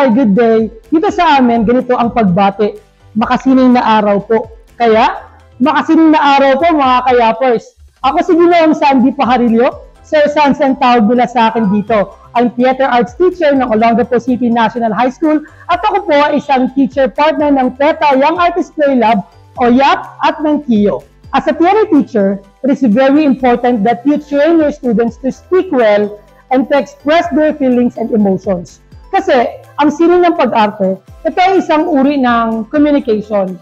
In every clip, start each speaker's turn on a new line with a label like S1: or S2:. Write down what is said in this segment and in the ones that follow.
S1: Hi, good day. Dito sa amin, ganito ang pagbati. Makasining na araw po. Kaya, makasining na araw po mga kayapers. Ako si Ginoong Sandy Pajarillo. Sir Sans ang tawag nila sa akin dito. Ang theater arts teacher ng Olongapo City National High School. At ako po ay isang teacher partner ng PETA Young Artist Play Lab o YAP at ng KIO. As a theater teacher, it is very important that you train your students to speak well and to express their feelings and emotions. Kasi, ang sining ng pag-arte, ito ay isang uri ng communication.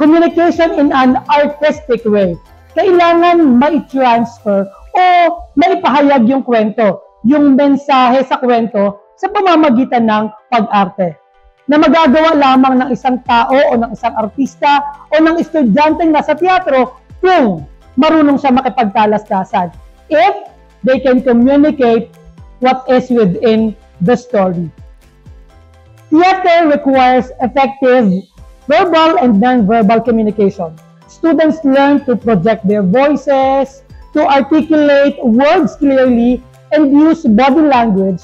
S1: Communication in an artistic way. Kailangan mai-transfer o maipahayag yung kwento, yung mensahe sa kwento sa pamamagitan ng pag-arte. Na magagawa lamang ng isang tao o ng isang artista o ng estudyanteng nasa teatro kung marunong siya makipagtalastasan. If they can communicate what is within the story. Theater requires effective verbal and non-verbal communication. Students learn to project their voices, to articulate words clearly, and use body language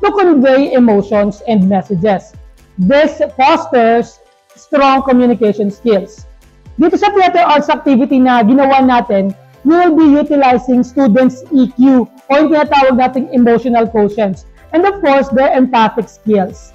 S1: to convey emotions and messages. This fosters strong communication skills. Dito sa theater arts activity na ginawa natin, we will be utilizing students' EQ o yung tinatawag nating emotional quotients. And of course, their empathic skills.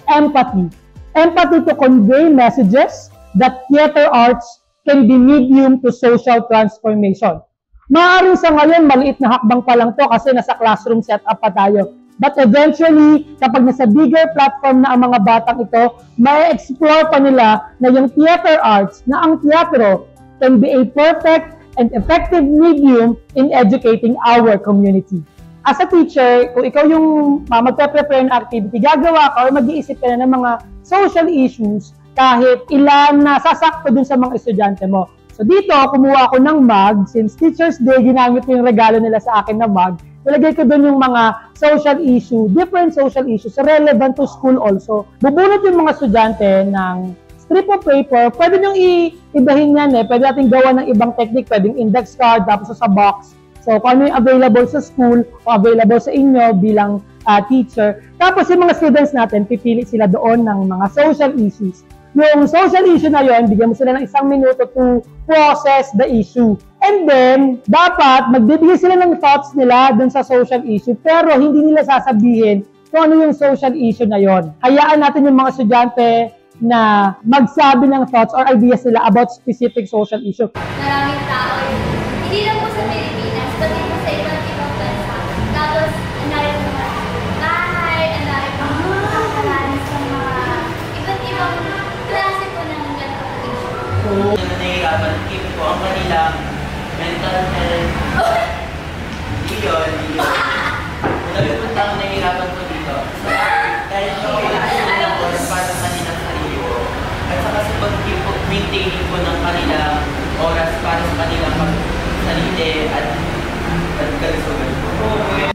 S1: Empathy. Empathy to convey messages that theater arts can be medium to social transformation. Maaaring sa ngayon, maliit na hakbang pa lang to kasi nasa classroom setup pa tayo. But eventually, kapag nasa bigger platform na ang mga batang ito, may explore pa nila na yung theater arts, na ang teatro can be a perfect and effective medium in educating our community. As a teacher, kung ikaw yung magpe-prepare ng activity, gagawa ka or mag-iisip ka na ng mga social issues kahit ilan na sasakto dun sa mga estudyante mo. So dito, kumuha ako ng mug. Since Teacher's Day, ginamit ko yung regalo nila sa akin na mug. Nilagay ko dun yung mga social issue, different social issues, relevant to school also. Bubunot yung mga estudyante ng strip of paper. Pwede nyo ibahin yan eh. Pwede natin gawa ng ibang technique. Pwedeng index card, tapos sa box. So, kung ano yung available sa school o available sa inyo bilang teacher. Tapos yung mga students natin, pipili sila doon ng mga social issues. Yung social issue na yon, bigyan mo sila ng 1 minuto to process the issue. And then, dapat magbibigay sila ng thoughts nila dun sa social issue, pero hindi nila sasabihin kung ano yung social issue na yon. Hayaan natin yung mga estudyante na magsabi ng thoughts or ideas nila about specific social issue.
S2: Maraming tao, hindi lang po sa Pilipinas, pati po sa ibang bansa. Tapos, ang dami po mga bahay, ang dami po nakakaranas ng mga iba't ibang klase po ng ganitong issue.
S3: Yung nahihirapan, keep po ang kanilang mental health. Yun. Nagpunta ang nahihirapan po dito. Dahil po kailangan po para sa kanilang sarili po. At saka sa pag-keep po, maintaining po ng kanilang oras para sa kanilang sarili at kalusugan po.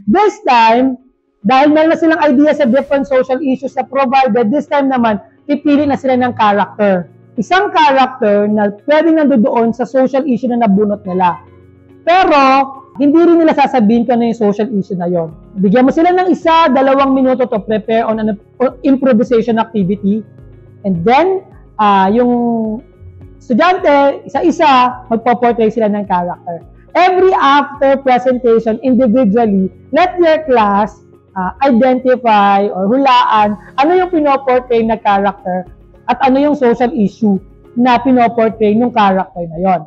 S1: This time, dahil meron na silang idea sa different social issues na provided, this time naman, pipili na sila ng character. Isang character na pwedeng nandoon sa social issue na nabunot nila. Pero, hindi rin nila sasabihin kung ano yung social issue na yon. Bigyan mo sila ng 1-2 minuto to prepare on an improvisation activity. And then, yung estudyante, isa-isa, magpo-portray sila ng character. Every after presentation, individually, let your class identify or hulaan ano yung pinoportray na character at ano yung social issue na pinoportray ng character na yon.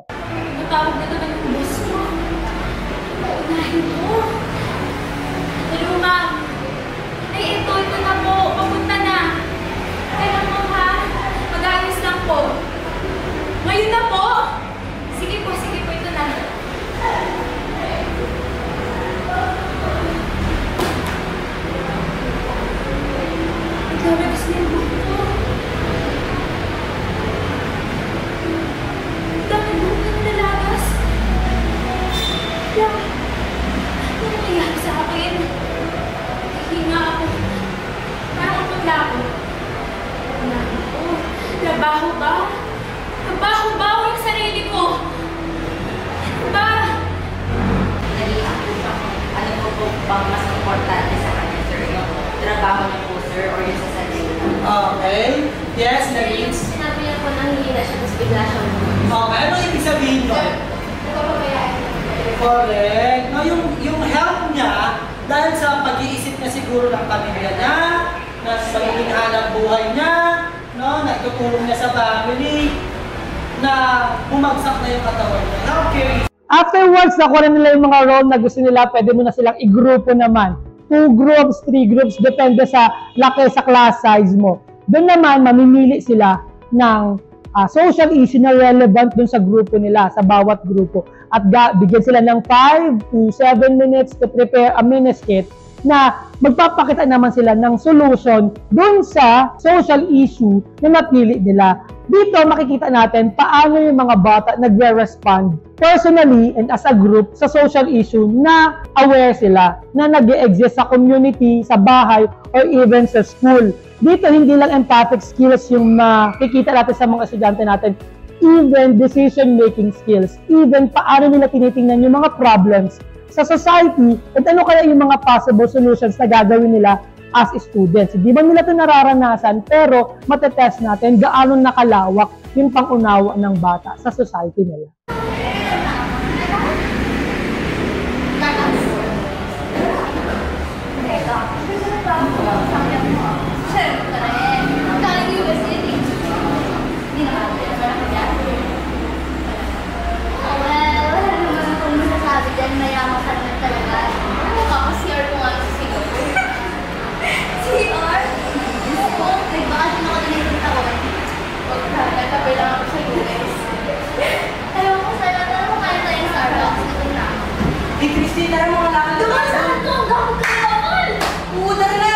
S2: Matawag na naman yung boss mo. Paunahin mo. Hello, ma'am. Ay, ito na po. Papunta na. Kailan mo ha? Mag-ayos lang po. Ngayon na po. Sige po, ito na. Naglalabas na yung buhok ko. Dami mo.
S4: Okay. Yes,
S2: Sir, yung
S4: Nagins.
S2: sinabi niya po nanghihina siya, tapos bigla siyang
S4: Okay, ano ibig sabihin
S2: Sir,
S4: nun?
S2: nagpapabayaan niya.
S4: Correct. No, yung health niya, dahil sa pag-iisip niya siguro ng pamilya niya, na pagiging hanap buhay niya, no, nagtutulong niya sa family, na bumagsak na yung katawan niya. Healthcare is
S1: Afterwards, nakuha na nila yung mga role na gusto nila, pwede mo na silang i-grupo naman. 2 groups, 3 groups, depende sa laki sa class size mo. Doon naman, mamimili sila ng social issue na relevant dun sa grupo nila, sa bawat grupo. At bigyan sila ng 5 to 7 minutes to prepare a mini-skit na magpapakita naman sila ng solution dun sa social issue na napili nila. Dito makikita natin paano yung mga bata nagre-respond personally and as a group sa social issue na aware sila, na nag-e-exist sa community, sa bahay, or even sa school. Dito hindi lang empathic skills yung makikita natin sa mga estudyante natin, even decision-making skills, even paano nila tinitingnan yung mga problems sa society at ano kaya yung mga possible solutions na gagawin nila as students. Hindi ba nila ito nararanasan, pero matetest natin gaano nakalawak yung pangunawa ng bata sa society nila.
S4: Hey, Christine, tara mo kailangan na tayo. Oo, tara na.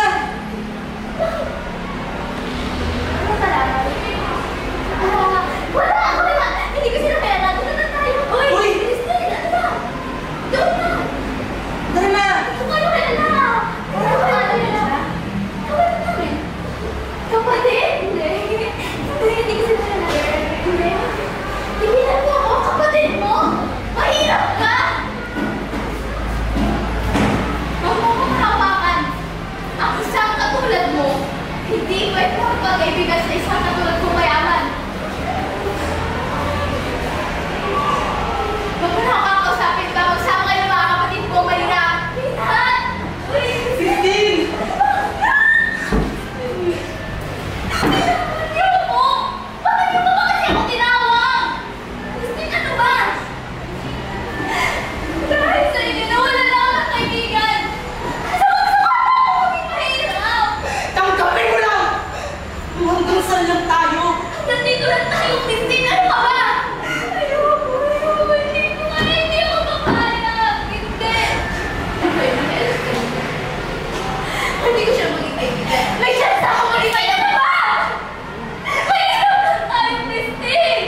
S2: Hindi ko sila kaya natin na tayo.
S4: Uy!
S2: Christine, ano ba? Doon na!
S4: Tara na.
S2: Ito kayo kaya na! Kapatid? Hindi. Hindi ko sila kaya Hindi. Tigilan mo ako, kapatid mo! Mahirap ka! Huwag mo kong hawakan. Ang isang katulad mo, hindi pwede magpag-ibigan sa isang katulad kong mayaman. Huwag mo na ako kakausapin ka. Magsama kayo ng mga kapatid ko. Mahirap. Pinat! Uy!
S4: Christine!
S2: Ayoko! Bakit niyo pa ba kasi ako tinawag? Christine, ano ba? Dahil sa inyo, nawala na ako ng kaibigan. Sama-sama ako maging mahirap.
S4: Tanggapin mo lang! Hanggang saan lang tayo?
S2: Nandito lang tayo, Christine. Ano ka ba? Ayoko. Hindi ako papayag. Hindi. Hindi ko siya maging kaibigan. May chance ako maging kaibigan. Ano ba? Mahirap lang tayo, Christine.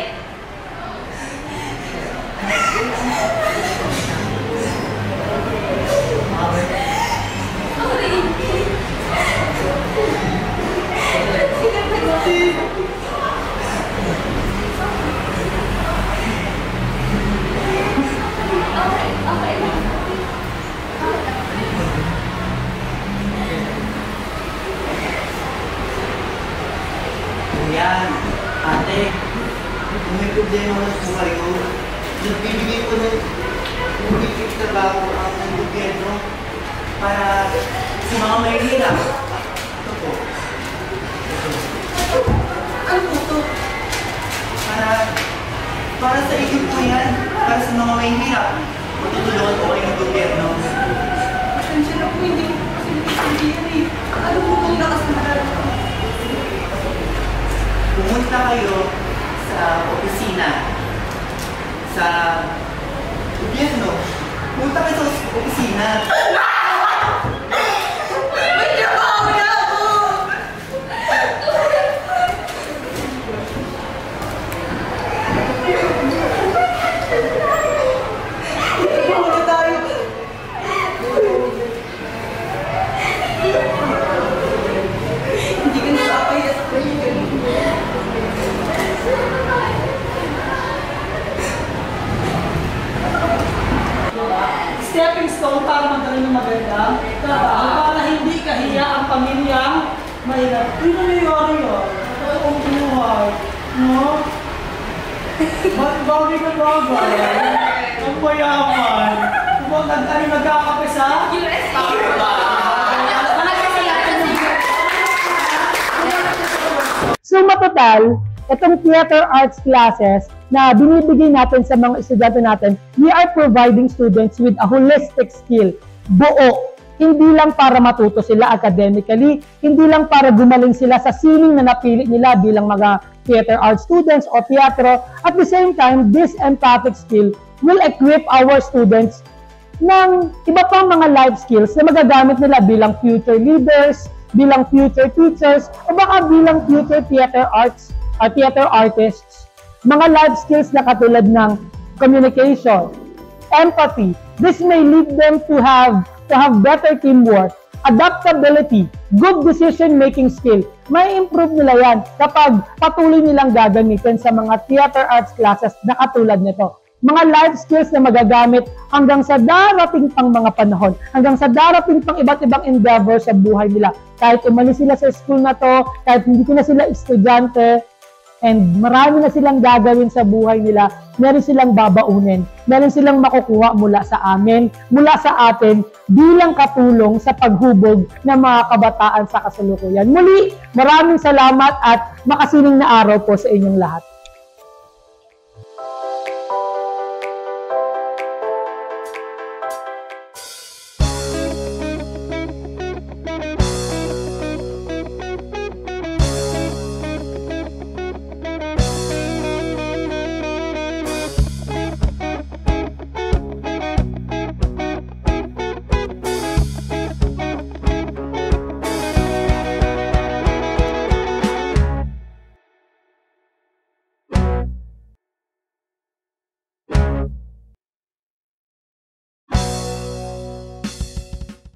S2: Okay lang.
S3: Yan, ate, kung may problema na sa buhay ko, nagbibigay ko ng bumibig trabaho ang gobyerno para sa mga mahihirap. Ito po.
S4: Ano po to?
S3: Para sa inyo po yan, para sa mga mahihirap. Matutulungan po kayo ng gobyerno.
S4: Pasensya na po, hindi ko kasi naiintindihan eh. Ano po itong nakasanaran?
S3: Pumunta kayo sa opisina, sa gobyerno. Pumunta kayo sa opisina.
S4: May trabaho na ako! Trabaho na tayo! Hindi ka nakakaya sa kaibigan mo. Stepping stone para magkaroon ng maganda trabaho, para hindi kahiya ang pamilya mahirap. Hindi nangyayari yan. Ang buhay. No? Bagay na bagay. Ang mayaman. Kung nagkakape sa?
S2: US mga kasiyatan sa US.
S1: So matotal, itong theater arts classes na binibigay natin sa mga estudyante natin, we are providing students with a holistic skill, buo. Hindi lang para matuto sila academically, hindi lang para gumaling sila sa sining na napili nila bilang mga theater arts students o teatro. At the same time, this empathic skill will equip our students ng iba pang mga life skills na magagamit nila bilang future leaders, bilang future teachers, o baka bilang future theater arts or theater artists. Mga life skills na katulad ng communication, empathy. This may lead them to have better teamwork, adaptability, good decision-making skill. May improve nila yan kapag patuloy nilang gagamitin sa mga theater arts classes na katulad nito. Mga life skills na magagamit hanggang sa darating pang mga panahon, hanggang sa darating pang iba't ibang endeavor sa buhay nila. Kahit umalis sila sa school na to, kahit hindi ko na sila estudyante, and marami na silang gagawin sa buhay nila, meron silang babaunin, meron silang makukuha mula sa amin, mula sa atin, bilang katulong sa paghubog ng mga kabataan sa kasalukuyan. Muli, maraming salamat at makasining na araw po sa inyong lahat.